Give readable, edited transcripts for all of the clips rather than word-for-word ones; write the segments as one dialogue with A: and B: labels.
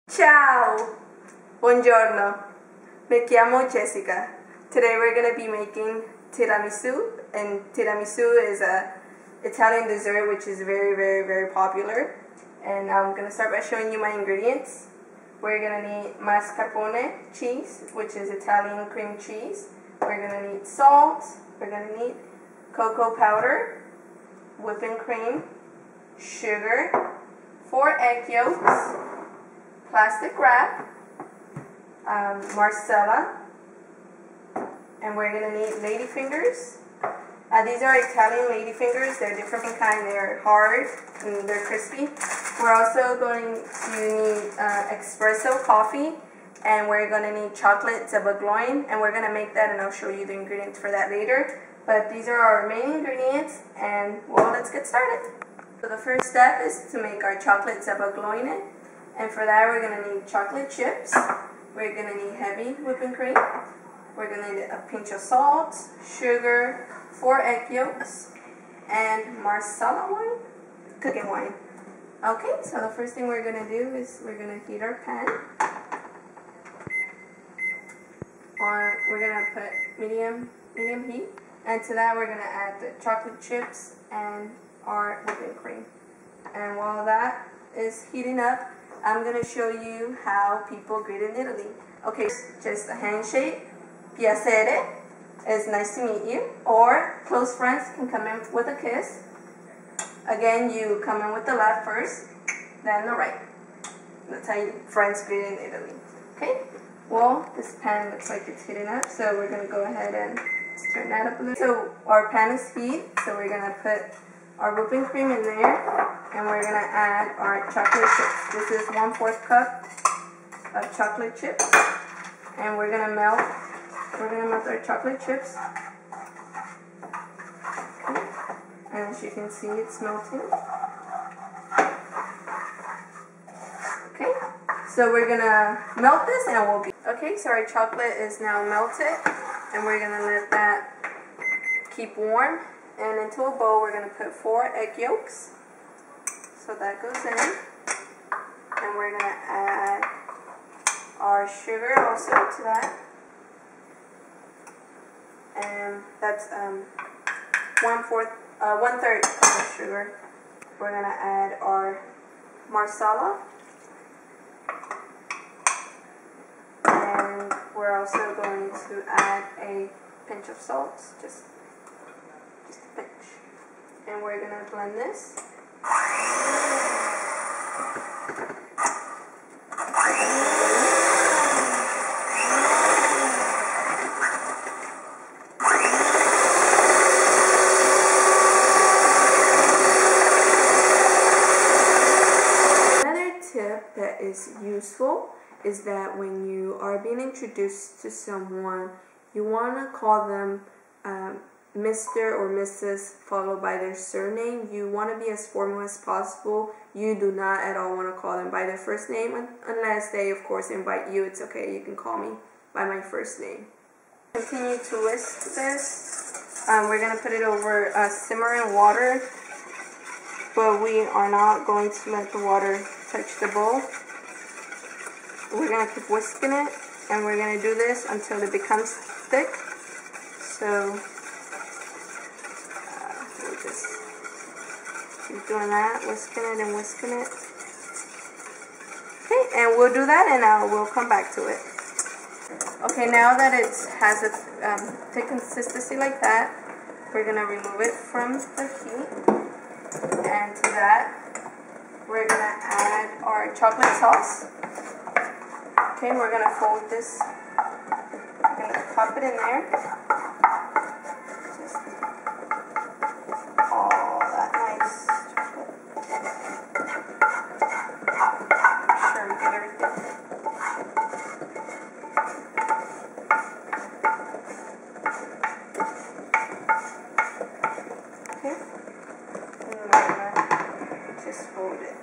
A: Ciao! Buongiorno! Me chiamo Jessica. Today we're going to be making tiramisu, and tiramisu is a Italian dessert which is very popular. And I'm going to start by showing you my ingredients. We're going to need mascarpone cheese, which is Italian cream cheese. We're going to need salt. We're going to need cocoa powder, whipping cream, sugar, 4 egg yolks, plastic wrap, marcella, and we're going to need ladyfingers. These are Italian ladyfingers. They're different kind. They're hard and they're crispy. We're also going to need espresso coffee, and we're going to need chocolate zabagloin, and we're going to make that, and I'll show you the ingredients for that later. But these are our main ingredients, and well, let's get started. So the first step is to make our chocolate zabagloin, and for that we're going to need chocolate chips. We're going to need heavy whipping cream. We're going to need a pinch of salt, sugar, 4 egg yolks, and marsala wine, cooking wine. Okay, so the first thing we're going to do is we're going to heat our pan. We're going to put medium heat, and to that we're going to add the chocolate chips and our whipping cream. And while that is heating up, I'm going to show you how people greet in Italy. Okay, just a handshake, piacere, is nice to meet you, or close friends can come in with a kiss. Again, you come in with the left first, then the right. That's how friends greet in Italy. Okay, well, this pan looks like it's heating up, so we're going to go ahead and turn that up a little. So our pan is heated, so we're going to put our whipping cream in there, and we're going to add our chocolate chips. This is 1/4 cup of chocolate chips, and we're going to melt our chocolate chips. Okay. And as you can see, it's melting. Okay, so we're going to melt this, and we'll be... Okay, so our chocolate is now melted, and we're going to let that keep warm. And into a bowl, we're going to put 4 egg yolks. So that goes in. And we're going to add our sugar also to that. And that's 1/3 cup of sugar. We're going to add our marsala. And we're also going to add a pinch of salt, just a pinch. And we're going to blend this. That is useful is that when you are being introduced to someone, you want to call them Mr. or Mrs. followed by their surname. You want to be as formal as possible. You do not at all want to call them by their first name unless they of course invite you. It's okay, you can call me by my first name. Continue to whisk this. We're going to put it over simmering water, but we are not going to let the water touch the bowl. We're going to keep whisking it, and we're going to do this until it becomes thick. So we'll just keep doing that, whisking it and whisking it. Okay, and we'll do that, and we'll come back to it. Okay, now that it has a thick consistency like that, we're going to remove it from the heat, and to that we're going to add our chocolate sauce. Okay, we're going to fold this. We're going to pop it in there. Just all that nice chocolate. Make sure you get everything. Okay, and we're going to just fold it.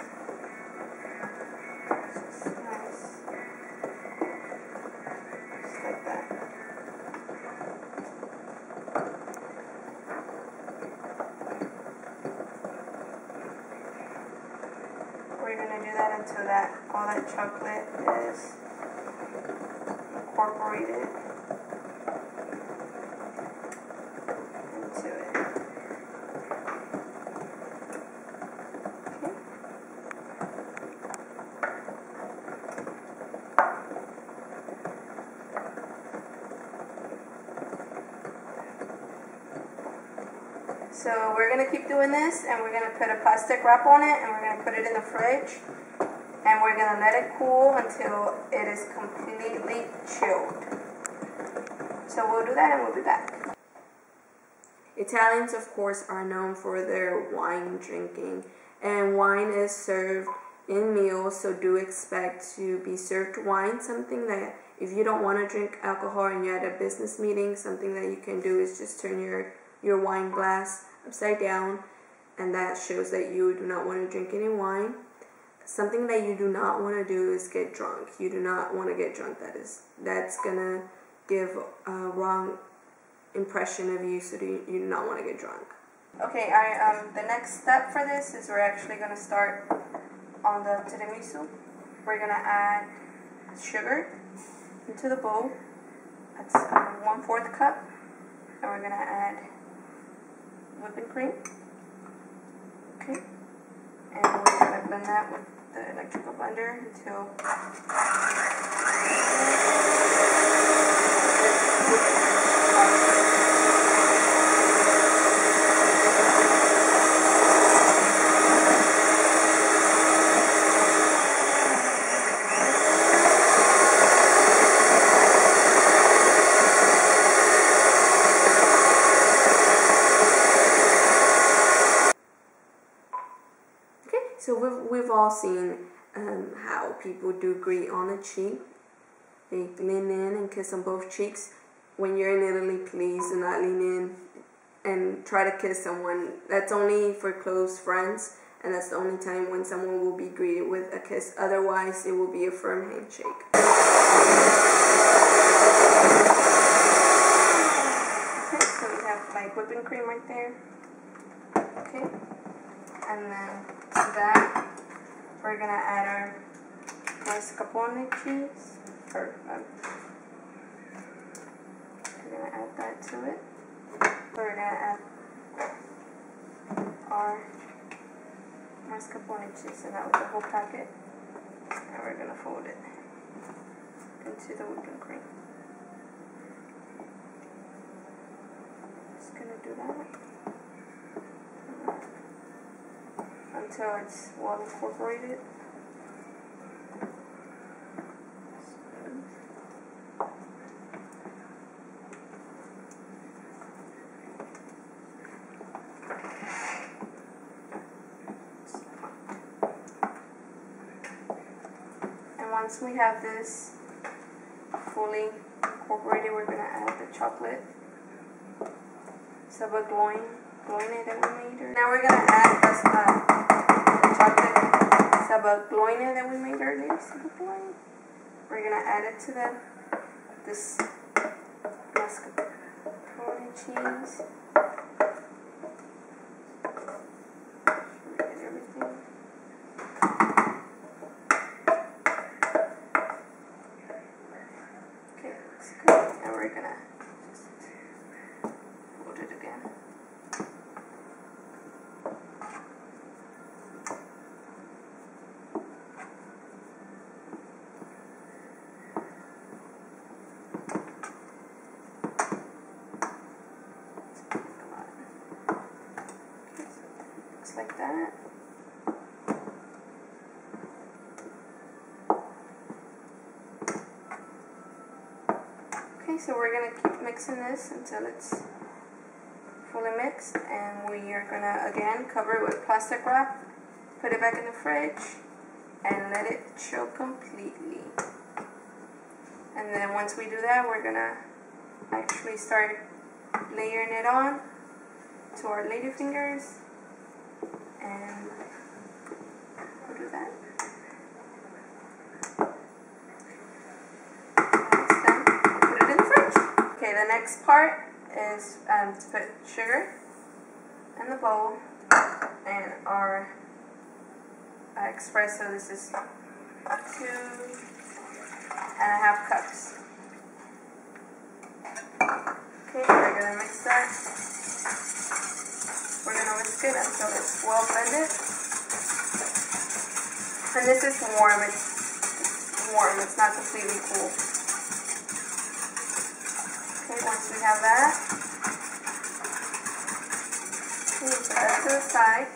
A: We're going to do that until that all that chocolate is incorporated into it. So we're going to keep doing this, and we're going to put a plastic wrap on it, and we're going to put it in the fridge, and we're going to let it cool until it is completely chilled. So we'll do that and we'll be back. Italians, of course, are known for their wine drinking, and wine is served in meals, so do expect to be served wine. Something that if you don't want to drink alcohol and you're at a business meeting, something that you can do is just turn your wine glass upside down, and that shows that you do not want to drink any wine. Something that you do not want to do is get drunk. You do not want to get drunk. That's gonna give a wrong impression of you, so you do not want to get drunk. Okay, the next step for this is we're actually gonna start on the tiramisu. We're gonna add sugar into the bowl. That's 1/4 cup, and we're gonna add whipping cream. Okay, and we're gonna blend that with the electrical blender until So we've all seen how people do gree on the cheek. They lean in and kiss on both cheeks. When you're in Italy, please do not lean in and try to kiss someone. That's only for close friends, and that's the only time when someone will be greeted with a kiss. Otherwise, it will be a firm handshake. Okay, so we have like whipping cream right there. Okay, and then to that, we're gonna add our mascarpone cheese. We're gonna add that to it. We're gonna add our mascarpone cheese, and that was the whole packet. And we're gonna fold it into the whipping cream. Just gonna do that until it's well incorporated. And once we have this fully incorporated, we're going to add the chocolate sabagloin that we made. Now we're going to add the chocolate sabagloin that we made earlier. We're going to add it to this mascarpone cheese. Get everything. Okay, that's good. And we're going to just fold it again. Like that. Okay, so we're going to keep mixing this until it's fully mixed, and we are going to again cover it with plastic wrap, put it back in the fridge, and let it chill completely. And then once we do that, we're going to actually start layering it on to our ladyfingers. And we'll do that. It's done. Put it in the fridge. Okay, the next part is to put sugar in the bowl and our espresso. This is 2.5 cups. Okay, we're gonna mix that. We're gonna whisk it until it's well blended. And this is warm. It's warm. It's not completely cool. Okay, once we have that, we put that to the side.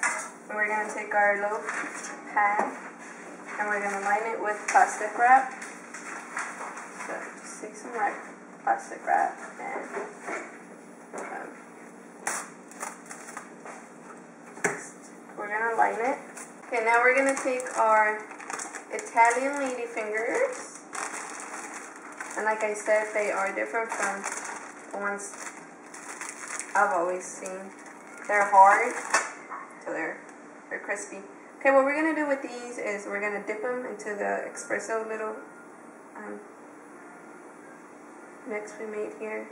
A: And we're gonna take our loaf pan and we're gonna line it with plastic wrap. So just take some plastic wrap and we're gonna line it. Okay, now we're gonna take our Italian ladyfingers, and like I said, they are different from the ones I've always seen. They're hard, so they're crispy. Okay, what we're gonna do with these is we're gonna dip them into the espresso little mix we made here.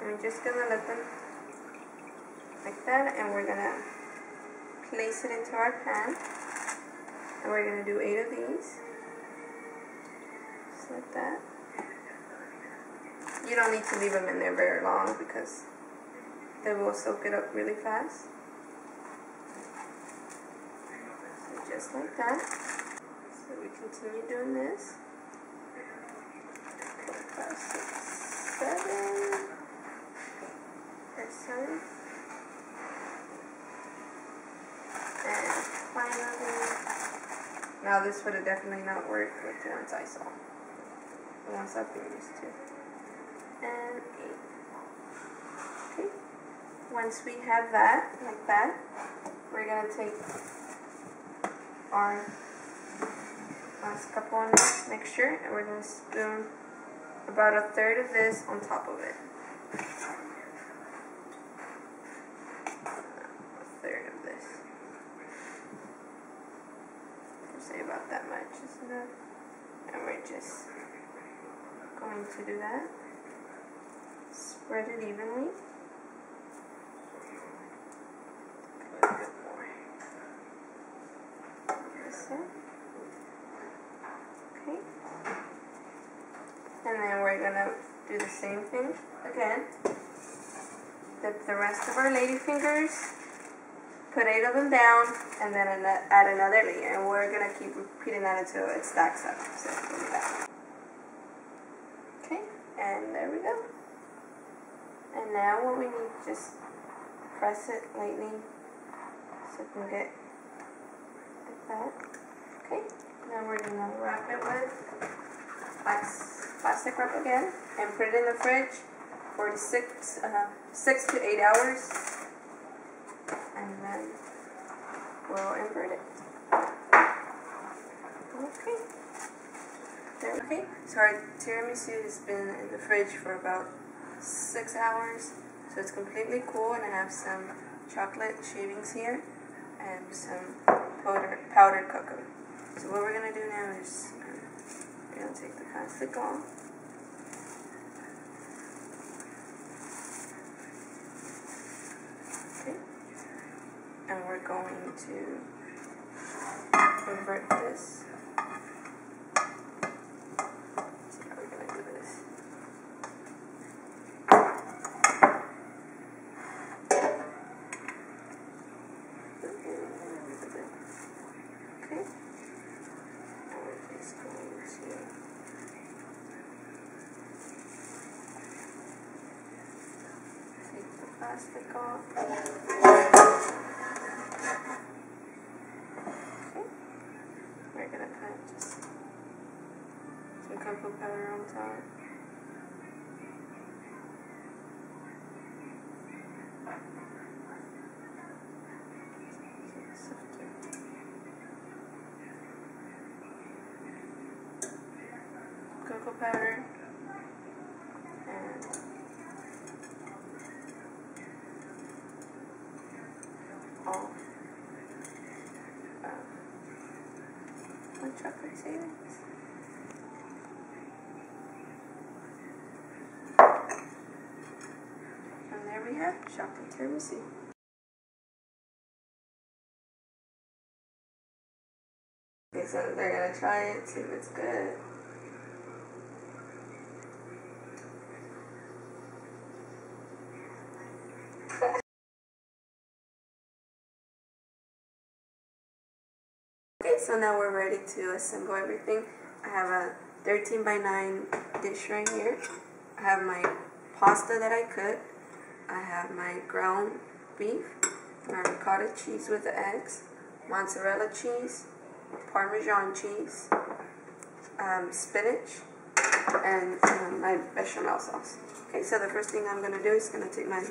A: And we're just gonna let them like that, and we're gonna place it into our pan, and we're gonna do 8 of these, just like that. You don't need to leave them in there very long because they will soak it up really fast. So just like that. So we continue doing this. 4, 5, 6, 7. There's 7. And finally, now this would have definitely not worked with the ones I saw. The ones I've been used to. And 8. Okay. Once we have that, like that, we're going to take our mascarpone mixture and we're going to spoon about 1/3 of this on top of it. 1/3 of this. I'll say about that much is enough. And we're just going to do that. Spread it evenly. A little bit more. This side. Okay. And then we're gonna do the same thing again. Dip the rest of our ladyfingers. Put 8 of them down, and then add another layer. And we're gonna keep repeating that until it stacks up. So give me that. Okay, and there we go. And now what we need, just press it lightly so it can get like that. Okay, now we're gonna wrap it with plastic wrap again and put it in the fridge for 6 to 8 hours, and then we'll invert it. Okay. Okay, so our tiramisu has been in the fridge for about 6 hours, so it's completely cool, and I have some chocolate shavings here and some powdered cocoa. So what we're going to do now is we're going to take the plastic off. Okay. And we're going to invert this. Let's see how we're going to do this. Okay. Now we're just going to take the plastic off. We're going to put just some cocoa powder on top. Cocoa powder and all my chocolate shavings. And there we have chocolate tiramisu. Okay, so they're gonna try it, see if it's good. Okay, so now we're ready to assemble everything. I have a 13 by 9 dish right here. I have my pasta that I cooked. I have my ground beef, my ricotta cheese with the eggs, mozzarella cheese, Parmesan cheese, spinach, and my bechamel sauce. Okay, so the first thing I'm going to do is going to take my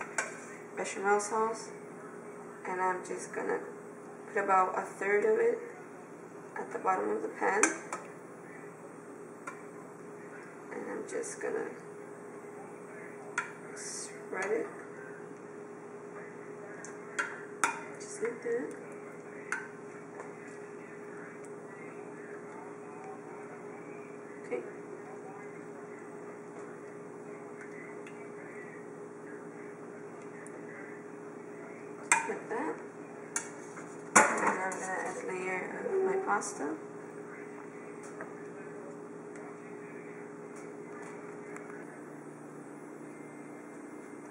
A: bechamel sauce, and I'm just going to put about a third of it at the bottom of the pan, and I'm just going to spread it just like that. Okay. Like that. And then I'm going to add a layer of my pasta.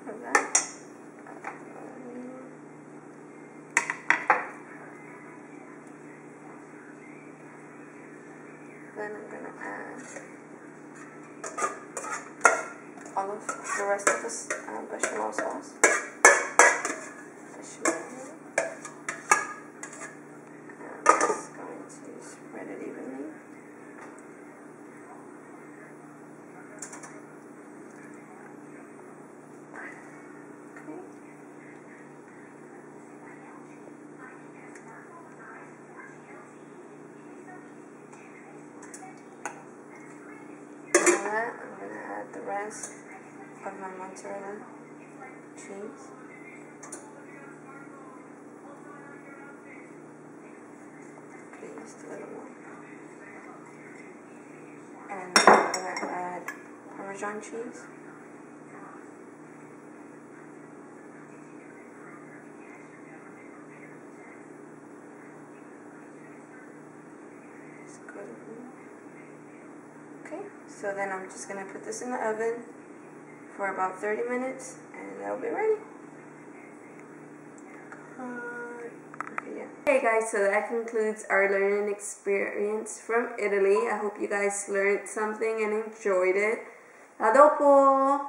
A: Like that. Then I'm going to add all of the rest of this bechamel sauce. Bechamel. I'm just going to spread it evenly. Okay. That, I'm going to add the rest of my mozzarella cheese. Okay, just a little more. And I'm going to add Parmesan cheese. Just go to Okay, so then I'm just going to put this in the oven for about 30 minutes and that'll be ready. Okay, yeah. Hey guys, so that concludes our learning experience from Italy. I hope you guys learned something and enjoyed it. A dopo!